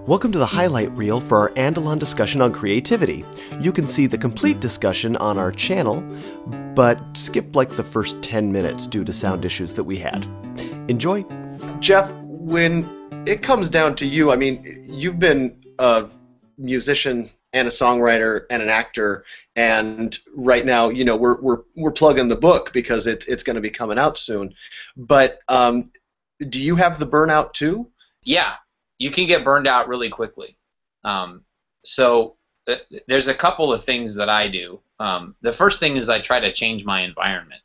Welcome to the highlight reel for our Andersen discussion on creativity. You can see the complete discussion on our channel, but skip like the first 10 minutes due to sound issues that we had. Enjoy! Jeff, when it comes down to you, I mean, you've been a musician and a songwriter and an actor, and right now, you know, we're plugging the book because it's going to be coming out soon. But do you have the burnout too? Yeah, you can get burned out really quickly. So there's a couple of things that I do. The first thing is I try to change my environment.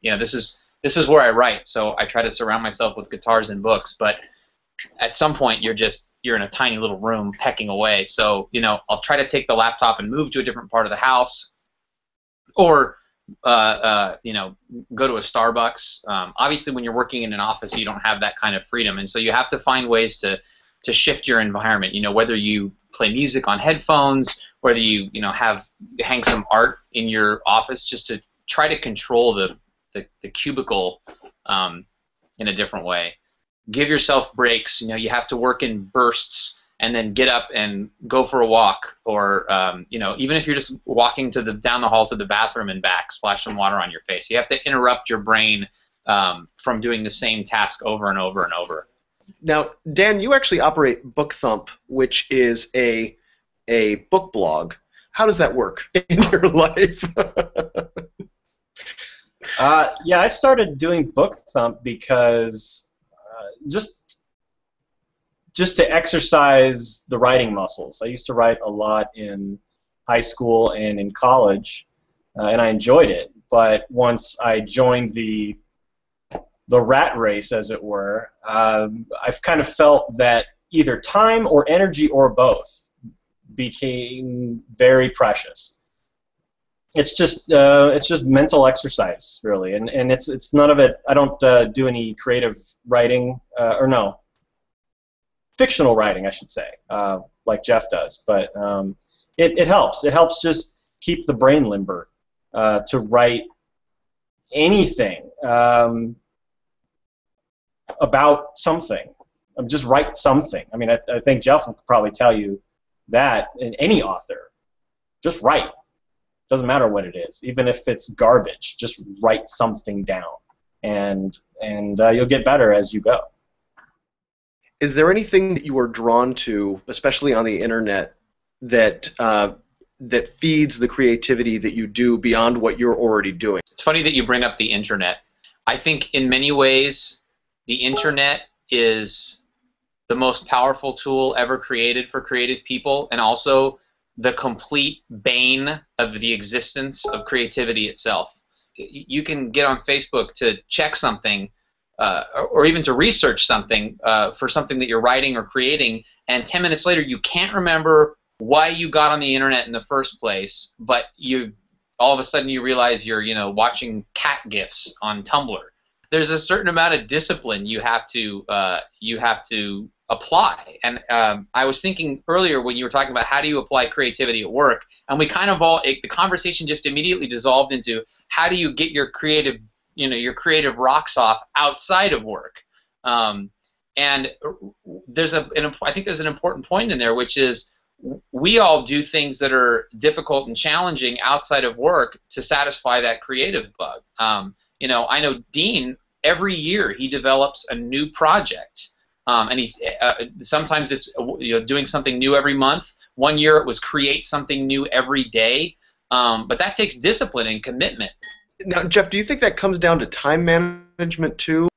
You know, this is where I write, so I try to surround myself with guitars and books. But at some point, you're in a tiny little room pecking away. So, you know, I'll try to take the laptop and move to a different part of the house, or you know, go to a Starbucks. Obviously, when you're working in an office, you don't have that kind of freedom, and so you have to find ways to shift your environment. You know, whether you play music on headphones, whether you know hang some art in your office, just to try to control the cubicle in a different way. Give yourself breaks. You know, you have to work in bursts and then get up and go for a walk, or you know, even if you're just walking down the hall to the bathroom and back, splash some water on your face. You have to interrupt your brain from doing the same task over and over and over. Now, Dan, you actually operate Book Thump, which is a book blog. How does that work in your life? Yeah, I started doing Book Thump because just to exercise the writing muscles. I used to write a lot in high school and in college, and I enjoyed it. But once I joined the rat race, as it were, I've kind of felt that either time or energy or both became very precious. It's just mental exercise, really, and it's none of it. I don't do any creative writing, or no, fictional writing, I should say, like Jeff does. But it helps. It helps just keep the brain limber to write anything about something. Just write something. I mean, I think Jeff will probably tell you that. In any author, just write. Doesn't matter what it is, even if it's garbage. Just write something down, and you'll get better as you go. Is there anything that you are drawn to, especially on the internet, that that feeds the creativity that you do beyond what you're already doing? It's funny that you bring up the internet. I think in many ways, the internet is the most powerful tool ever created for creative people, and also the complete bane of the existence of creativity itself. You can get on Facebook to check something, or even to research something for something that you're writing or creating, and 10 minutes later you can't remember why you got on the internet in the first place, but all of a sudden you realize you're watching cat GIFs on Tumblr. There's a certain amount of discipline you have to apply, and I was thinking earlier when you were talking about how do you apply creativity at work, and we kind of the conversation just immediately dissolved into how do you get your creative rocks off outside of work, and I think there's an important point in there, which is we all do things that are difficult and challenging outside of work to satisfy that creative bug. I know Dean, every year he develops a new project. And he's sometimes it's doing something new every month. One year it was create something new every day, but that takes discipline and commitment. Now, Jeff, do you think that comes down to time management too?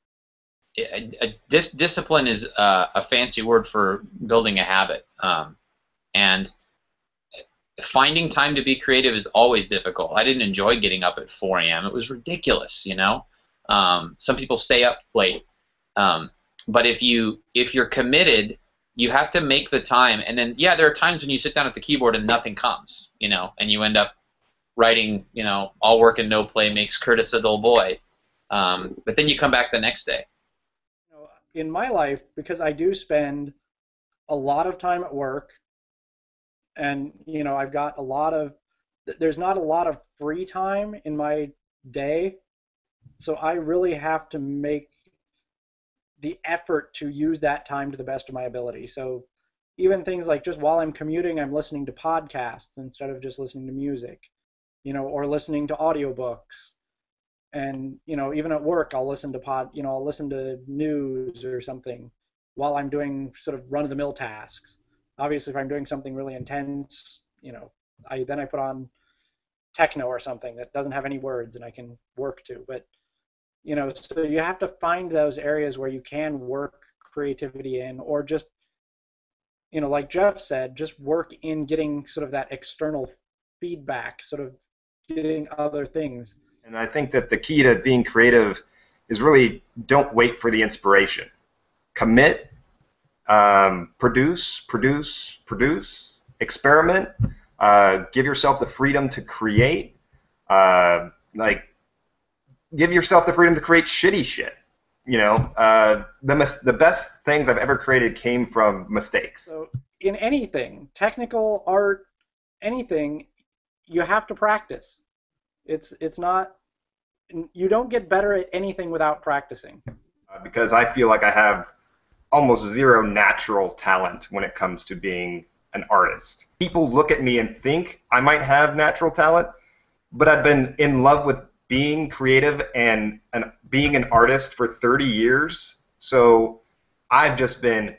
This discipline is a fancy word for building a habit, and finding time to be creative is always difficult. I didn't enjoy getting up at 4 a.m. It was ridiculous, Some people stay up late. But if you're committed, you have to make the time. And then, yeah, there are times when you sit down at the keyboard and nothing comes, and you end up writing, all work and no play makes Curtis a dull boy. But then you come back the next day. In my life, because I do spend a lot of time at work, and I've got there's not a lot of free time in my day, so I really have to make the effort to use that time to the best of my ability. So even things like just while I'm commuting, I'm listening to podcasts instead of just listening to music, or listening to audiobooks. And, even at work, I'll listen to I'll listen to news or something while I'm doing sort of run-of-the-mill tasks. Obviously, if I'm doing something really intense, then I put on techno or something that doesn't have any words and I can work to. But, so you have to find those areas where you can work creativity in, or just, like Jeff said, just work in getting sort of that external feedback, sort of getting other things. And I think that the key to being creative is really don't wait for the inspiration. Commit, produce, experiment, give yourself the freedom to create, give yourself the freedom to create shitty shit. The best things I've ever created came from mistakes. So in anything, technical, art, anything, you have to practice. It's not, you don't get better at anything without practicing. Because I feel like I have almost zero natural talent when it comes to being an artist. People look at me and think I might have natural talent, but I've been in love with being creative and being an artist for 30 years, so I've just been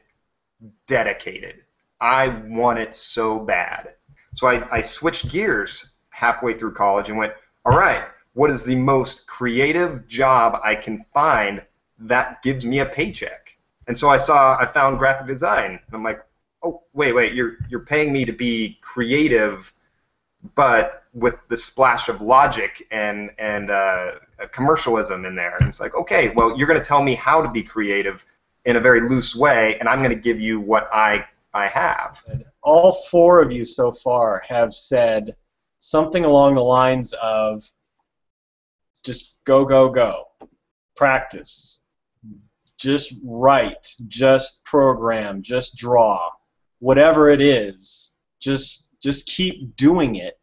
dedicated. I want it so bad. So I switched gears halfway through college and went, all right, what is the most creative job I can find that gives me a paycheck? And so I found graphic design. And I'm like, oh, wait, you're paying me to be creative, but with the splash of logic and commercialism in there. And it's like, okay, well, you're going to tell me how to be creative in a very loose way, and I'm going to give you what I have. All four of you so far have said something along the lines of just go, practice, just write, just program, just draw, whatever it is, just keep doing it.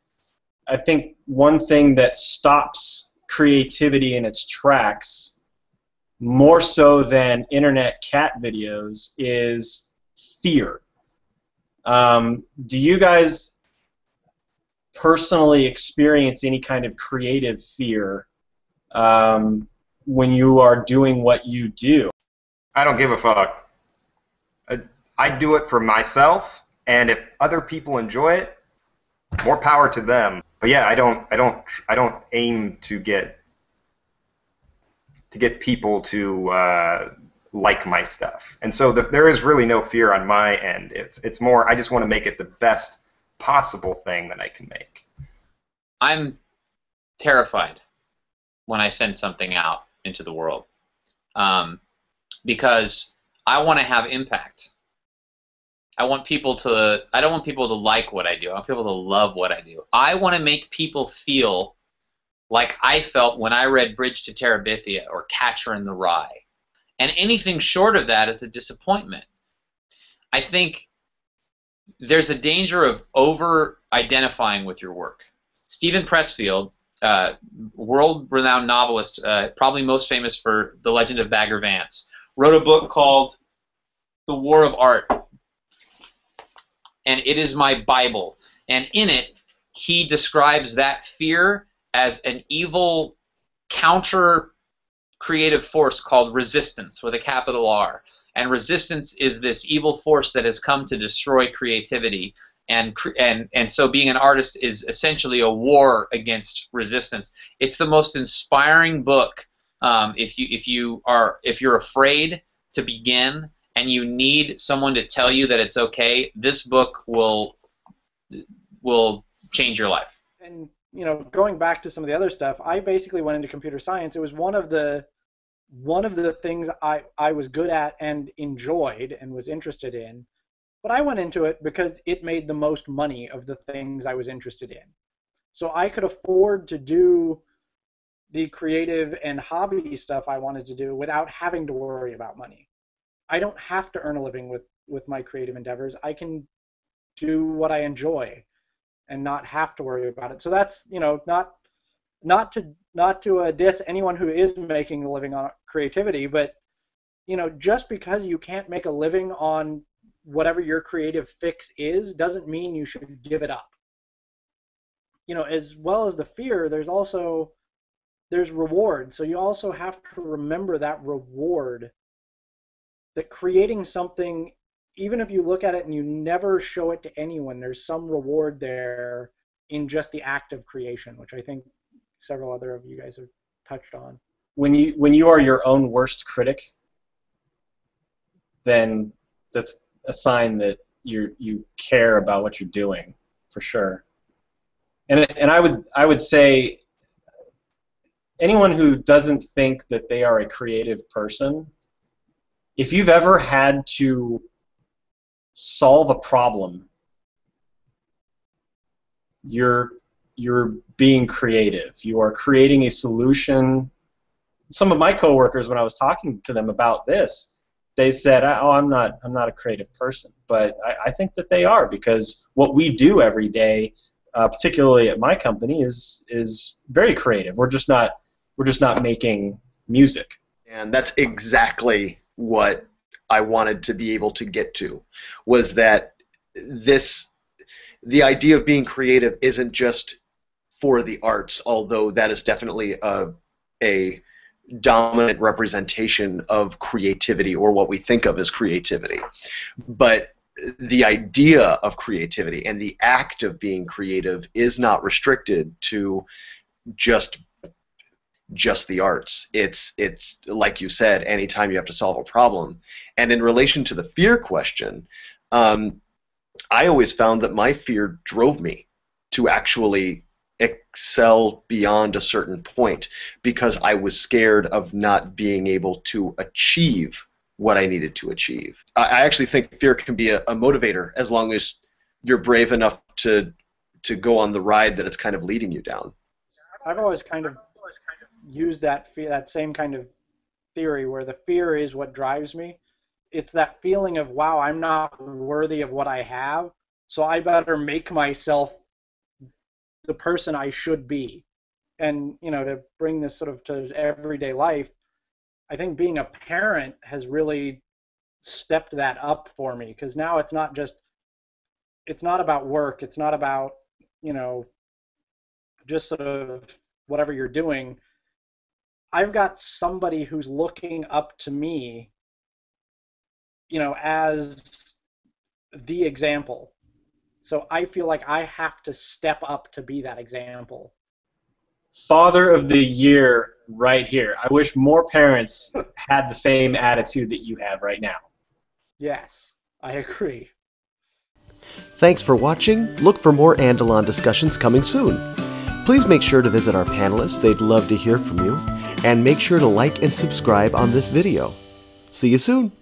I think one thing that stops creativity in its tracks, more so than internet cat videos, is fear. Do you guys personally experience any kind of creative fear when you are doing what you do? I don't give a fuck. I do it for myself, and if other people enjoy it, more power to them. But yeah, I don't aim to get people to like my stuff. And so there is really no fear on my end. It's more I just want to make it the best possible thing that I can make. I'm terrified when I send something out into the world because I want to have impact. I don't want people to like what I do. I want people to love what I do. I want to make people feel like I felt when I read Bridge to Terabithia or Catcher in the Rye. And anything short of that is a disappointment. I think there's a danger of over-identifying with your work. Stephen Pressfield, world-renowned novelist, probably most famous for The Legend of Bagger Vance, wrote a book called The War of Art. And it is my Bible. And in it, he describes that fear as an evil counter-creative force called resistance, with a capital R. And resistance is this evil force that has come to destroy creativity. And so being an artist is essentially a war against resistance. It's the most inspiring book if you're afraid to begin and you need someone to tell you that it's okay. This book will change your life. And going back to some of the other stuff, I basically went into computer science. It was one of the things I was good at and enjoyed and was interested in. But I went into it because it made the most money of the things I was interested in. So I could afford to do the creative and hobby stuff I wanted to do without having to worry about money. I don't have to earn a living with my creative endeavors. I can do what I enjoy and not have to worry about it. So that's, not to diss anyone who is making a living on creativity, but just because you can't make a living on whatever your creative fix is doesn't mean you should give it up. You know, as well as the fear, there's reward. So you also have to remember that reward, that creating something, even if you look at it and you never show it to anyone, there's some reward there in just the act of creation, which I think several other of you guys have touched on. When you are your own worst critic, then that's a sign that you care about what you're doing, for sure. And I would say anyone who doesn't think that they are a creative person, if you've ever had to solve a problem, you're being creative. You are creating a solution. Some of my coworkers, when I was talking to them about this, they said, "Oh, I'm not a creative person," but I think that they are, because what we do every day, particularly at my company, is very creative. We're just not making music. And that's exactly what I wanted to be able to get to, was that the idea of being creative isn't just for the arts, although that is definitely a dominant representation of creativity, or what we think of as creativity. But the idea of creativity and the act of being creative is not restricted to just the arts. It's like you said, anytime you have to solve a problem. And in relation to the fear question, I always found that my fear drove me to actually excel beyond a certain point, because I was scared of not being able to achieve what I needed to achieve. I actually think fear can be a motivator, as long as you're brave enough to go on the ride that it's kind of leading you down. I've always kind of used that same kind of theory, where the fear is what drives me. It's that feeling of, wow, I'm not worthy of what I have, so I better make myself the person I should be. And, you know, to bring this sort of to everyday life, I think being a parent has really stepped that up for me, because now it's not about work, it's not about, you know, just sort of whatever you're doing. I've got somebody who's looking up to me, you know, as the example. So I feel like I have to step up to be that example. Father of the Year right here. I wish more parents had the same attitude that you have right now. Yes, I agree. Thanks for watching. Look for more Andalon discussions coming soon. Please make sure to visit our panelists. They'd love to hear from you. And make sure to like and subscribe on this video. See you soon.